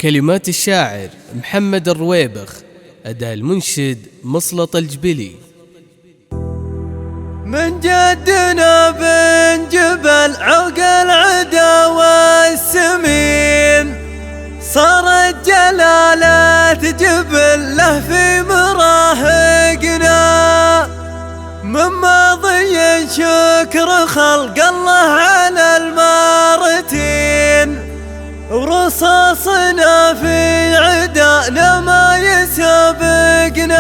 كلمات الشاعر محمد الرويبخ، أداء المنشد مصلط الجبلي. من جدنا بن جبل عقل العدا والسمين، صارت جلالة جبل له في مراهقنا، من ماضي شكر خلق الله على المارتين، ورصاصنا في عدانا ما يسابقنا،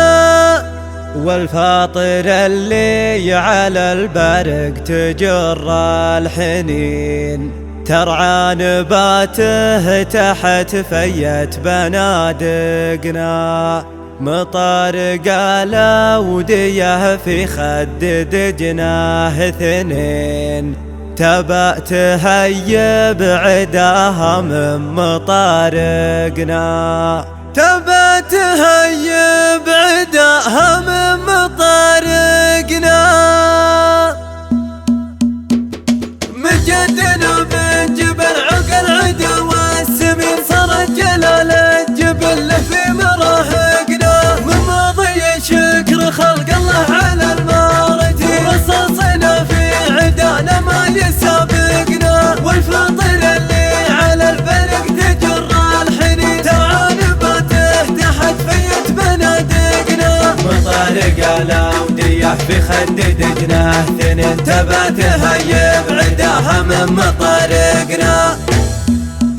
والفاطر اللي على البرق تجر الحنين، ترعى نباته تحت فيت بنادقنا، مطارق الأودية في خد دجناه اثنين، تبأ تهيب عداها من مطارقنا، تبأ تهيب عداها من مطارقنا. مجدنا بن جبل عقل العدا والسمين، صارت جلالة جبل له في مراهقنا، من ماضي شكر خلق الله على المارتين، رصاصنا في عدانا ما يسابقنا، والفاطر اللي على البرق تجر الحنين، ترعى نباته تحت فيت بنادقنا، مطارق الأودية في خد دجناه اثنين، تبى تهيب عداها من مطارقنا،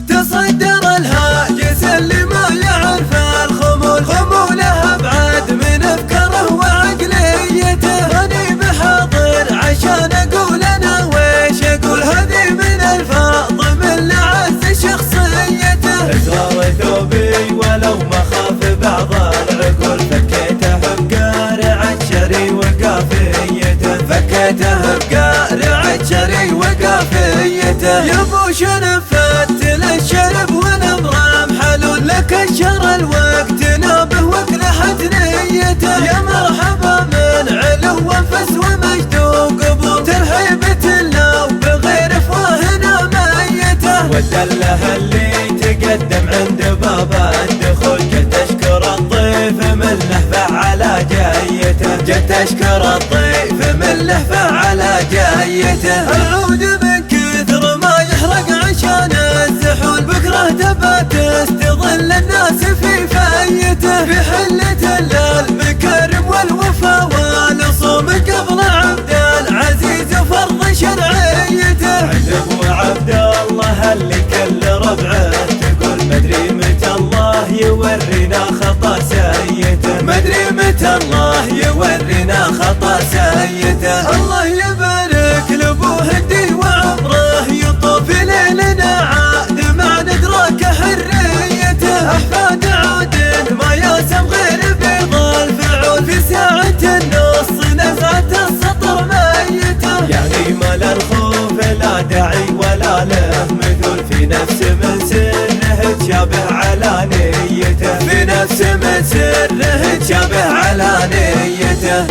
تصدر الهاجس اللي ما يعرف الخمول، خموله ابعد من افكاره وعقليته، هني بحاضر عشان اقول انا ويش اقول، هذي من الفاضل اللي عز شخصيته، ازهر ثوبي ولو ما خاف بعض العقول، فكيته بقارع الشري وقافيته، فكيته بقارع الشري وقافيته، يبو شنفت للشرب ونبرم حلول، لك الشر الوقت نابه وكلحت نيته، يا مرحبا من علو وانفس ومجد وقبول، ترهيبة الله بغير افواهنا ميته، والدله اللي تقدم عند باب الدخول، جت اشكر الضيف من لهفه على جايته، جت اشكر الضيف من لهفه على جايته، العود من كثر ما يحرق عشان الزحول، بكره تبى تستظل الناس في فايته، في حلة المكارم والوفا والصوم قبل عبد العزيز وفرض شرعيته، عند ابو عبد الله اللي كل ربعه تقول، مدري متى الله يورينا خطا سيته، مدري متى الله يورينا خطا سيته، الله يبارك لابو هدي وعمره يطوف ليلنا عاد مع ندراك حريته، احفاد عود ما ياسم غير بيض الفعول، في ساعة النص نزعة السطر ميته، يعني ما للخوف لا داعي ولا له مثول، في نفس من سره تشابه على نيته، في نفس من سره تشابه على نيته،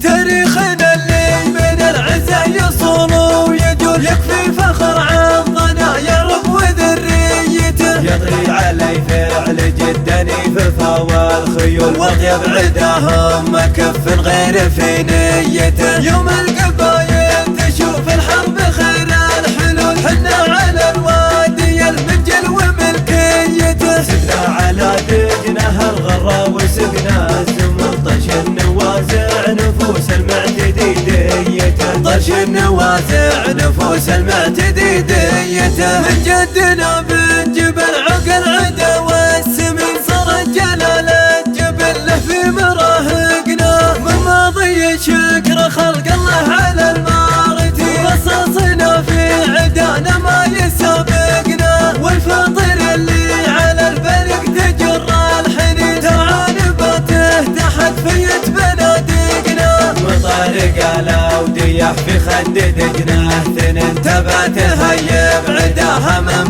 تاريخنا اللي من العزة يصول ويجول، يكفي فخر عن ضنايا رب وذريته، يطري علي فعل جدا يففى والخيول، واطيب عداهم ما كف غير في نيته، يوم القبايل تشوف الحرب خير الحلول، حنا على الوادي المنجل وملكيته، سقنا على دجنه الغرة وسقنا الزمن، طش النوازع نفوس المعتدي ديته، طش النوازع نفوس المعتدي ديته، من جدنا بن جبل عقل العدا والسمين، صارت جلالة جبل له في مراهقنا، من ماضي شكر خلق الله على المارتين، رصاصنا في عدانا ما يسابقنا، والفاطر اللي على البرق تجر الحنين، ترعى نباته تحت فيت بنادقنا، مطارق الأودية في خد دجناه اثنين، تبى تهيب عداها من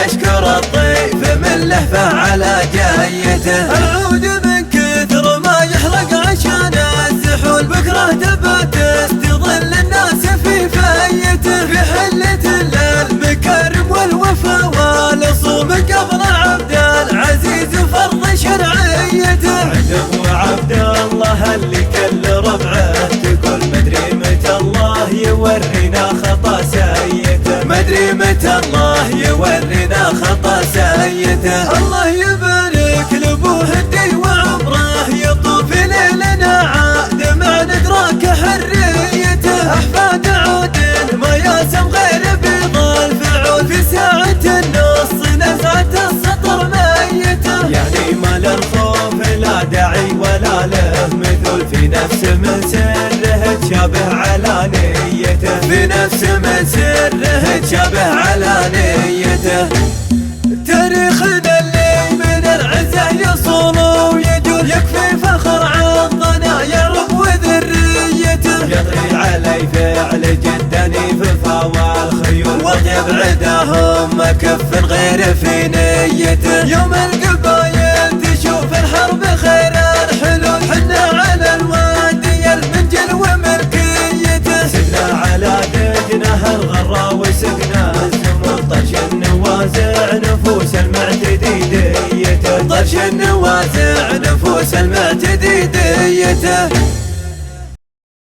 يشكر الضيف من لهفه على جايته. العود من كثر ما يحرق عشان الزحول بكره تبات تظل الناس في فايته. في حلة المكارم والوفا والصوم قبل عبد العزيز فرض شرعيته. عند عبد الله اللي كل ربعه تقول مدري متى الله يورينا خطا سيته. مدري متى الله يورينا خطا سيته. الله يبارك لابوه الدي وعمره يطوف ليلنا عاد مع ندراك حريته. احفاد عود ما ياسم غير بيض الفعول في ساعة النص نزعة السطر ميته. يعني ما للخوف لا داعي ولا له مثل في نفس من سره تشابه على نيته. في نفس من سره تشابه على نيته. تاريخنا اللي من العزة يصول ويجول يكفي فخر عضنا يعرف وذريته. يطري علي فعل جدا يففها والخيول ويبعدهم ما كف غير في نيته. يوم القبايل تشوف الحرب خير الحلول حنا على الوادي المنجل وملكيته. سقنا على دجنه الغرا وسقنا الزمن طرش النوازع نفوس المعتدي ديته. طرش النوازع نفوس المعتدي ديته.